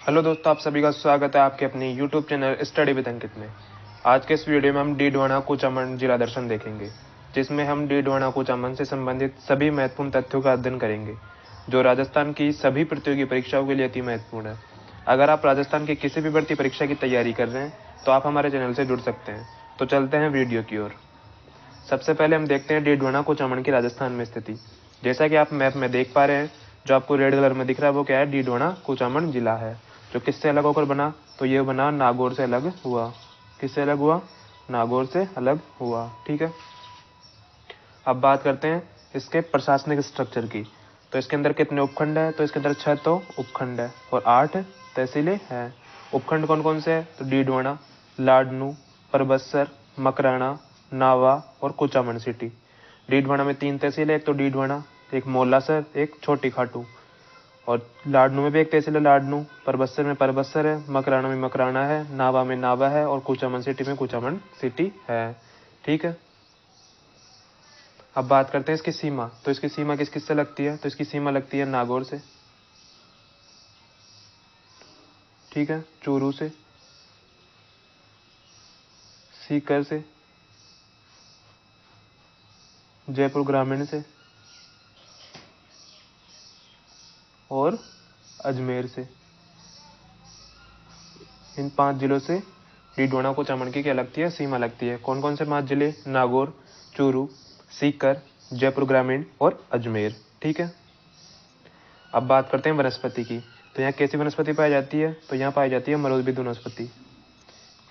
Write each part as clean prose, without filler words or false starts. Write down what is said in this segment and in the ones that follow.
Hello दोस्तों, आप सभी का स्वागत है आपके अपने YouTube चैनल स्टडी विद अंकित में। आज के इस वीडियो में हम डीडवाना कुचामन जिला दर्शन देखेंगे, जिसमें हम डीडवाना कुचामन से संबंधित सभी महत्वपूर्ण तथ्यों का अध्ययन करेंगे, जो राजस्थान की सभी प्रतियोगी परीक्षाओं के लिए अति महत्वपूर्ण है। अगर आप राजस्थान की किसी भी भर्ती परीक्षा की तैयारी कर रहे हैं तो आप हमारे चैनल से जुड़ सकते हैं। तो चलते हैं वीडियो की ओर। सबसे पहले हम देखते हैं डीडवाना कुचामन की राजस्थान में स्थिति। जैसा कि आप मैप में देख पा रहे हैं, जो आपको रेड कलर में दिख रहा है वो क्या है, डीडवाना कुचामन जिला है। जो किससे अलग होकर बना, तो ये बना नागौर से अलग हुआ। किससे अलग हुआ? नागौर से अलग हुआ। ठीक है, अब बात करते हैं इसके प्रशासनिक स्ट्रक्चर की। तो इसके अंदर कितने उपखंड है, तो इसके अंदर 6 तो उपखंड है और 8 तहसीलें हैं। उपखंड कौन कौन से है, तो डीडवाना, लाडनू, परबत्सर, मकराना, नावा और कुचामन सिटी। डीडवाना में 3 तहसील है, एक तो डीडवाना, एक मोलासर, एक छोटी खाटू। और लाडनू में भी एक तहसील है लाडनू, परबत्सर में परबत्सर है, मकराना में मकराना है, नावा में नावा है और कुचामन सिटी में कुचामन सिटी है। ठीक है, अब बात करते हैं इसकी सीमा। तो इसकी सीमा किस किस से लगती है, तो इसकी सीमा लगती है नागौर से, ठीक है, चूरू से, सीकर से, जयपुर ग्रामीण से और अजमेर से। इन 5 जिलों से डीडवाना कुचामन की क्या लगती है, सीमा लगती है। कौन कौन से 5 जिले? नागौर, चूरू, सीकर, जयपुर ग्रामीण और अजमेर। ठीक है, अब बात करते हैं वनस्पति की। तो यहाँ कैसी वनस्पति पाई जाती है, तो यहाँ पाई जाती है मरोदभिद वनस्पति।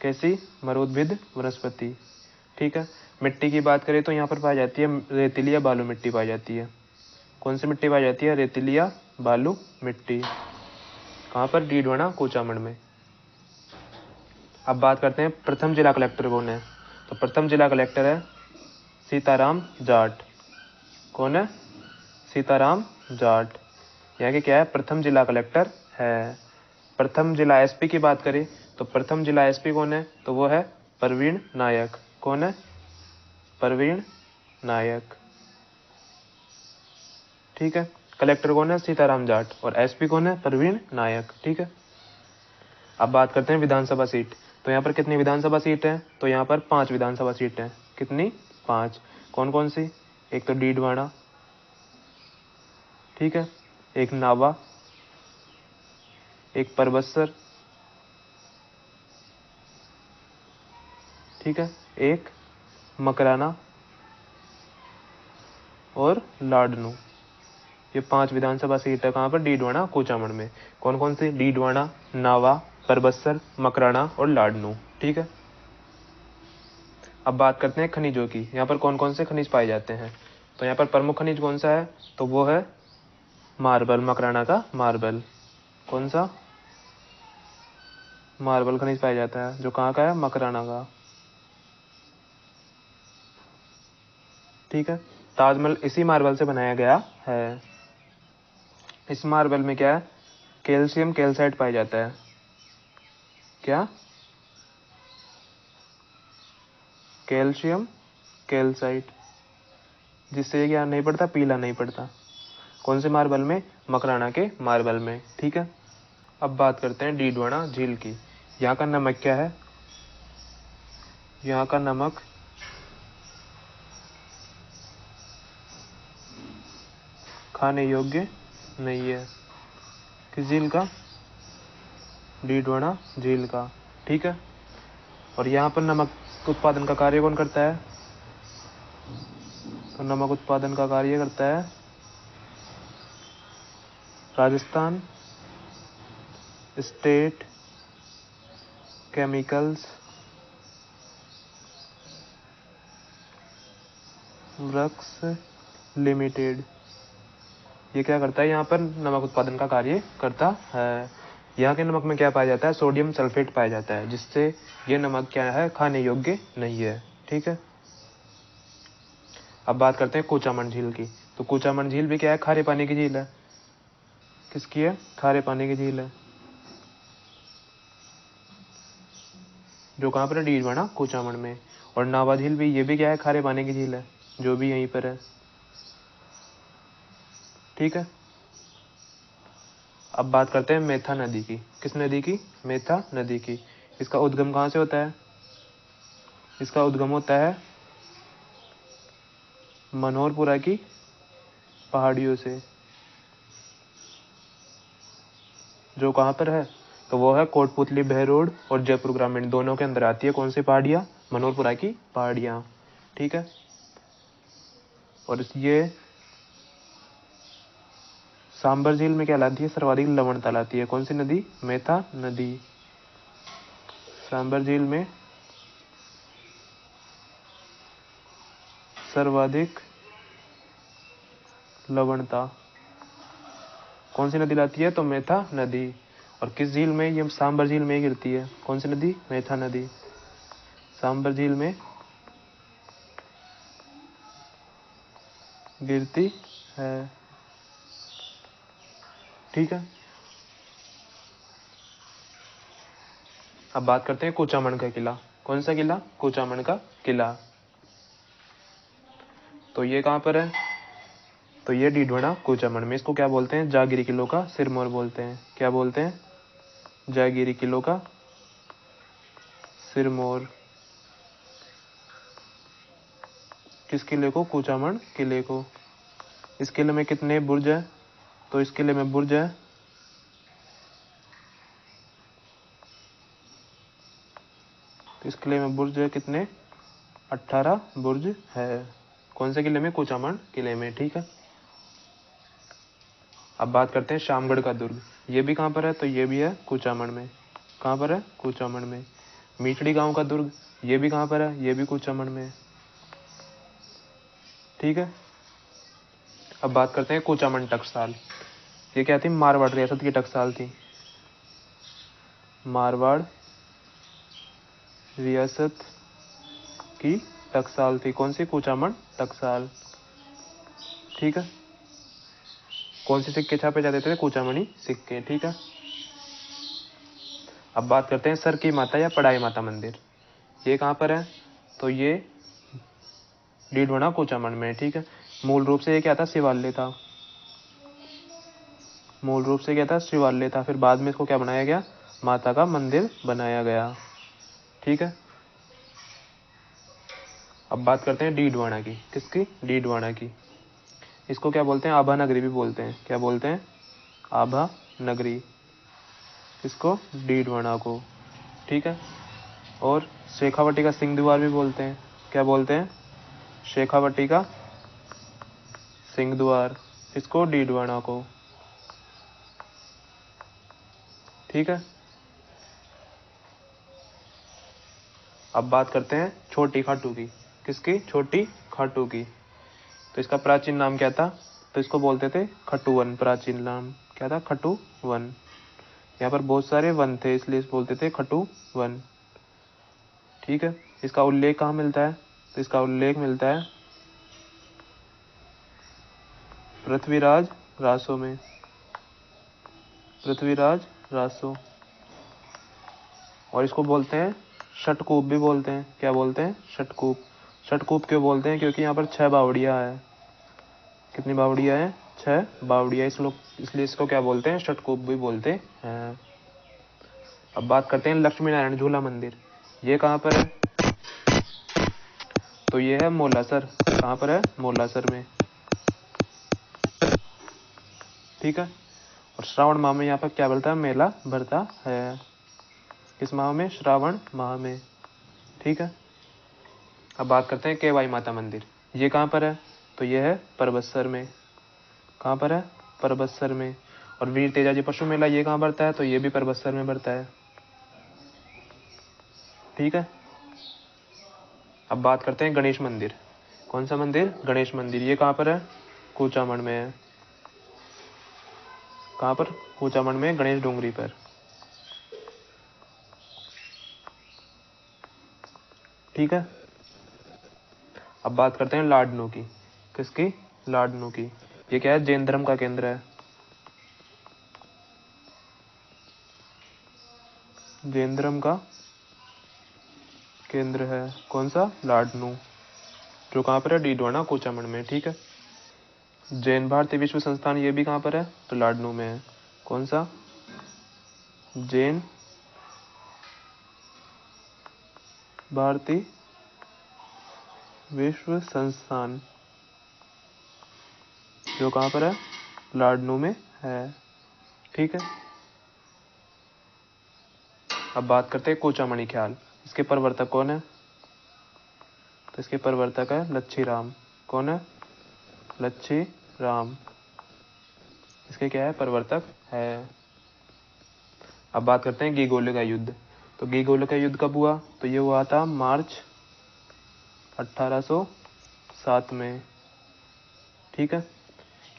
कैसी? मरोदभिद वनस्पति। ठीक है, मिट्टी की बात करें तो यहाँ पर पाई जाती है रेतीली या बालू मिट्टी पाई जाती है। कौन सी मिट्टी पाई जाती है? रेतीली या बालू मिट्टी। कहाँ पर? डीडवाना कुचामन में। अब बात करते हैं प्रथम जिला कलेक्टर कौन है। तो प्रथम जिला कलेक्टर है सीताराम जाट। कौन है? सीताराम जाट। यहाँ के क्या है? प्रथम जिला कलेक्टर है। प्रथम जिला एसपी की बात करें तो प्रथम जिला एसपी कौन है, तो वो है प्रवीण नायक। कौन है? प्रवीण नायक। ठीक है, कलेक्टर कौन है? सीताराम जाट और एसपी कौन है? प्रवीण नायक। ठीक है, अब बात करते हैं विधानसभा सीट। तो यहाँ पर कितनी विधानसभा सीट है, तो यहाँ पर 5 विधानसभा सीट है। कितनी? 5। कौन कौन सी? एक तो डीडवाना, ठीक है, एक नावा, एक परबत्सर, ठीक है, एक मकराना और लाडनू। ये 5 विधानसभा सीट है कहाँ पर? डीडवाना कुचामन में। कौन कौन सी? डीडवाना, नावा, परबत्सर, मकराना और लाडनू। ठीक है, अब बात करते हैं खनिजों की। यहाँ पर कौन कौन से खनिज पाए जाते हैं, तो यहाँ पर प्रमुख खनिज कौन सा है, तो वो है मार्बल, मकराना का मार्बल। कौन सा? मार्बल खनिज पाया जाता है, जो कहाँ का है? मकराना का। ठीक है, ताजमहल इसी मार्बल से बनाया गया है। इस मार्बल में क्या है? कैल्शियम कैल्साइट पाया जाता है। क्या? कैल्शियम कैल्साइट, जिससे ये क्या नहीं पड़ता? पीला नहीं पड़ता। कौन से मार्बल में? मकराना के मार्बल में। ठीक है, अब बात करते हैं डीडवाना झील की। यहाँ का नमक क्या है? यहाँ का नमक खाने योग्य नहीं है। किस झील का? डीडवाना झील का। ठीक है, और यहाँ पर नमक उत्पादन का कार्य कौन करता है, तो नमक उत्पादन का कार्य करता है Rajasthan state chemicals works limited. ये क्या करता है? यहाँ पर नमक उत्पादन का कार्य करता है। यहाँ के नमक में क्या पाया जाता है? सोडियम सल्फेट पाया जाता है, जिससे ये नमक क्या है? खाने योग्य नहीं है। ठीक है, अब बात करते हैं कुचामन झील की। तो कुचामन झील भी क्या है? खारे पानी की झील है। किसकी है? खारे पानी की झील है, जो कहाँ पर है? डीडवाना कुचामन में। और नावा झील भी, ये भी क्या है? खारे पानी की झील है, जो भी यहीं पर है। ठीक है, अब बात करते हैं मेथा नदी की। किस नदी की? मेथा नदी की। इसका उद्गम कहाँ से होता है? इसका उद्गम होता है मनोहरपुरा की पहाड़ियों से, जो कहाँ पर है? तो वो है कोटपुतली बहरोड और जयपुर ग्रामीण, दोनों के अंदर आती है। कौन सी पहाड़ियाँ? मनोहरपुरा की पहाड़ियाँ। ठीक है। और ये सांबर झील में क्या लाती है? सर्वाधिक लवणता लाती है। कौन सी नदी? मेथा नदी। सांबर झील में सर्वाधिक लवणता कौन सी नदी लाती है? तो मेथा नदी। और किस झील में? ये सांबर झील में गिरती है। कौन सी नदी? मेथा नदी। सांबर झील में गिरती है। ठीक है। अब बात करते हैं कुचामन का किला। कौन सा किला? कुचामन का किला। तो ये कहाँ पर है? तो ये डीडवाना कुचामन में। इसको क्या बोलते हैं? जागीरी किलों का सिरमौर बोलते हैं। क्या बोलते हैं? जागीरी किलों का सिरमौर। किस किले को? कुचामन किले को। इस किले में कितने बुर्ज है? तो इस किले में बुर्ज है, इस किले में बुर्ज है कितने? 18 बुर्ज है। कौन से किले में? कुचामन किले में। ठीक है। अब बात करते हैं शामगढ़ का दुर्ग। ये भी कहाँ पर है? तो ये भी है कुचामन में। कहाँ पर है? कुचामन में। मीठड़ी गांव का दुर्ग, ये भी कहाँ पर है? ये भी कुचामन में। ठीक है। अब बात करते हैं कुचामन टकसाल। ये क्या थी? मारवाड़ रियासत की टकसाल थी। मारवाड़ रियासत की टकसाल थी। कौन सी? कुचामन टकसाल। ठीक है। कौन से सिक्के छापे जाते थे? कुचामनी सिक्के। ठीक है। अब बात करते हैं सर की माता या पढ़ाई माता मंदिर। ये कहाँ पर है? तो ये डीडवाना कुचामन में। ठीक है। मूल रूप से ये क्या था? शिवालय था। मूल रूप से क्या था? शिवालय था। फिर बाद में इसको क्या बनाया गया? माता का मंदिर बनाया गया। ठीक है। अब बात करते हैं डीडवाना की। किसकी? डीडवाना की। इसको क्या बोलते हैं? आभा नगरी भी बोलते हैं। क्या बोलते हैं? आभा नगरी। इसको? डीडवाना को। ठीक है। और शेखावटी का सिंह द्वार भी बोलते हैं। क्या बोलते हैं? शेखावटी का सिंह द्वार। इसको? डीडवाना को। ठीक है। अब बात करते हैं छोटी खाटू की। किसकी? छोटी खाटू की। तो इसका प्राचीन नाम क्या था? तो इसको बोलते थे खटुवन। प्राचीन नाम क्या था? खटुवन। यहाँ पर बहुत सारे वन थे, इसलिए बोलते थे खटुवन। ठीक है। इसका उल्लेख कहाँ मिलता है? तो इसका उल्लेख मिलता है पृथ्वीराज रासो में। पृथ्वीराज रासो। और इसको बोलते हैं षटकूप भी बोलते हैं। क्या बोलते हैं? षटकूप। षटकूप क्यों बोलते हैं? क्योंकि यहाँ पर 6 बावड़ियाँ हैं। कितनी बावड़ियाँ हैं? 6 बावड़ियाँ। इसलिए इसको क्या बोलते हैं? षटकूप भी बोलते हैं। अब बात करते हैं लक्ष्मी नारायण झूला मंदिर। ये कहाँ पर है? तो ये है मोलासर। कहाँ पर है? मोलासर में। ठीक है। और श्रावण माह में यहाँ पर क्या बोलता है? मेला भरता है। किस माह में? श्रावण माह में। ठीक है। अब बात करते हैं केवाई माता मंदिर। ये कहाँ पर है? तो ये है परबतसर में। कहाँ पर है? परबतसर में। और वीर तेजाजी पशु मेला ये कहाँ भरता है? तो ये भी परबतसर में भरता है। ठीक है। अब बात करते हैं गणेश मंदिर। कौन सा मंदिर? गणेश मंदिर। ये कहाँ पर है? कुचामन में है। कहाँ पर? कुचामन में, गणेश डोंगरी पर। ठीक है। अब बात करते हैं लाडनू की। किसकी? लाडनू की। ये क्या है? जैन धर्म का केंद्र है। जैन धर्म का केंद्र है। कौन सा? लाडनू। जो कहाँ पर है? डीडवाना कुचामन में। ठीक है। जैन भारतीय विश्व संस्थान ये भी कहाँ पर है? तो लाडनू में है। कौन सा? जैन भारती विश्व संस्थान, जो कहाँ पर है? लाडनू में है। ठीक है। अब बात करते हैं कूचामणि ख्याल। इसके प्रवर्तक कौन है? तो इसके प्रवर्तक है लच्छी राम। कौन है? लच्छी राम। इसके क्या है? प्रवर्तक है। अब बात करते हैं गीगोले का युद्ध। तो गीगोले का युद्ध कब हुआ? तो ये हुआ था मार्च 1807 में। ठीक है।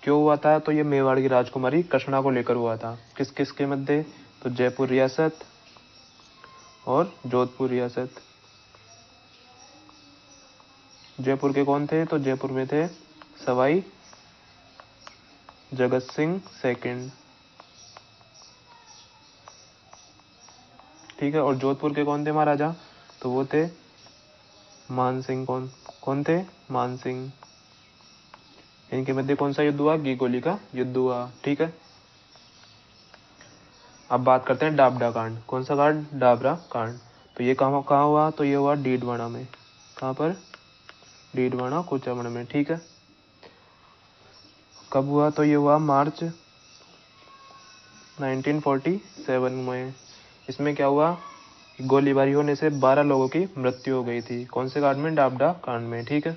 क्यों हुआ था? तो ये मेवाड़ की राजकुमारी कृष्णा को लेकर हुआ था। किस किस के मध्य? तो जयपुर रियासत और जोधपुर रियासत। जयपुर के कौन थे? तो जयपुर में थे सवाई जगत सिंह सेकंड। ठीक है। और जोधपुर के कौन थे महाराजा? तो वो थे मान सिंह। कौन थे? मान सिंह। इनके मध्य कौन सा युद्ध हुआ? गीगोली का युद्ध हुआ। ठीक है। अब बात करते हैं डाबरा कांड। कौन सा कांड? डाबरा कांड। तो ये कहाँ हुआ? तो ये हुआ डीडवाना में। कहाँ पर? डीडवाना कूचामण में। ठीक है। कब हुआ? तो ये हुआ मार्च 1947 में। इसमें क्या हुआ? गोलीबारी होने से 12 लोगों की मृत्यु हो गई थी। कौन से कांड में? डाबरा कांड में। ठीक है।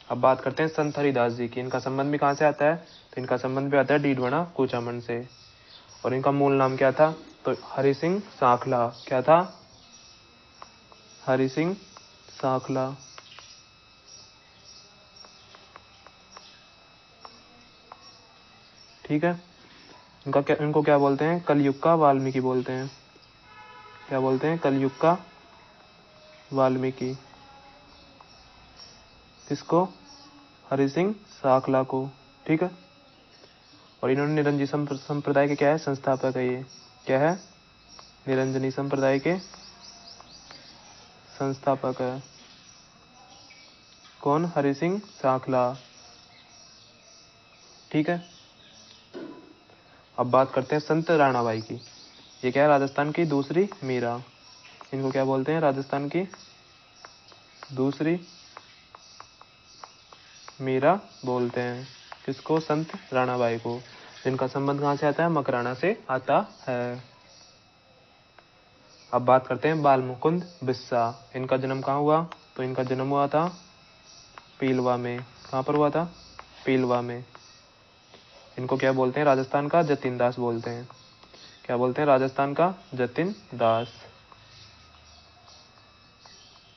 अब बात करते हैं संत हरिदास जी की। इनका संबंध भी कहाँ से आता है? तो इनका संबंध भी आता है डीडवाना कूचामण से। और इनका मूल नाम क्या था? तो हरि सिंह साखला। क्या था? हरि सिंह साखला। ठीक है। इनको क्या बोलते हैं? कलयुग का वाल्मीकि बोलते हैं। क्या बोलते हैं? कलयुग का वाल्मीकि। किसको? हरि सिंह साखला को। ठीक है। और इन्होंने निरंजनी संप्रदाय के क्या है? संस्थापक है। ये क्या है? निरंजनी संप्रदाय के संस्थापक है। कौन? हरि सिंह साखला। ठीक है। अब बात करते हैं संत राणाबाई की। ये क्या है? राजस्थान की दूसरी मीरा। इनको क्या बोलते हैं? राजस्थान की दूसरी मीरा बोलते हैं। किसको? संत राणाबाई को। इनका संबंध कहाँ से आता है? मकराना से आता है। अब बात करते हैं बाल मुकुंद बिस्सा। इनका जन्म कहाँ हुआ? तो इनका जन्म हुआ था पीलवा में। कहाँ पर हुआ था? पीलवा में। इनको क्या बोलते हैं? राजस्थान का जतिन दास बोलते हैं। क्या बोलते हैं? राजस्थान का जतिन दास।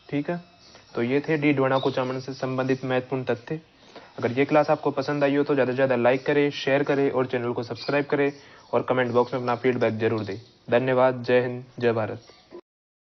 ठीक है। तो ये थे डीडवाना कूचामण से संबंधित महत्वपूर्ण तथ्य। अगर ये क्लास आपको पसंद आई हो तो ज़्यादा से ज़्यादा लाइक करें, शेयर करें और चैनल को सब्सक्राइब करें और कमेंट बॉक्स में अपना फीडबैक जरूर दें। धन्यवाद। जय हिंद, जय भारत।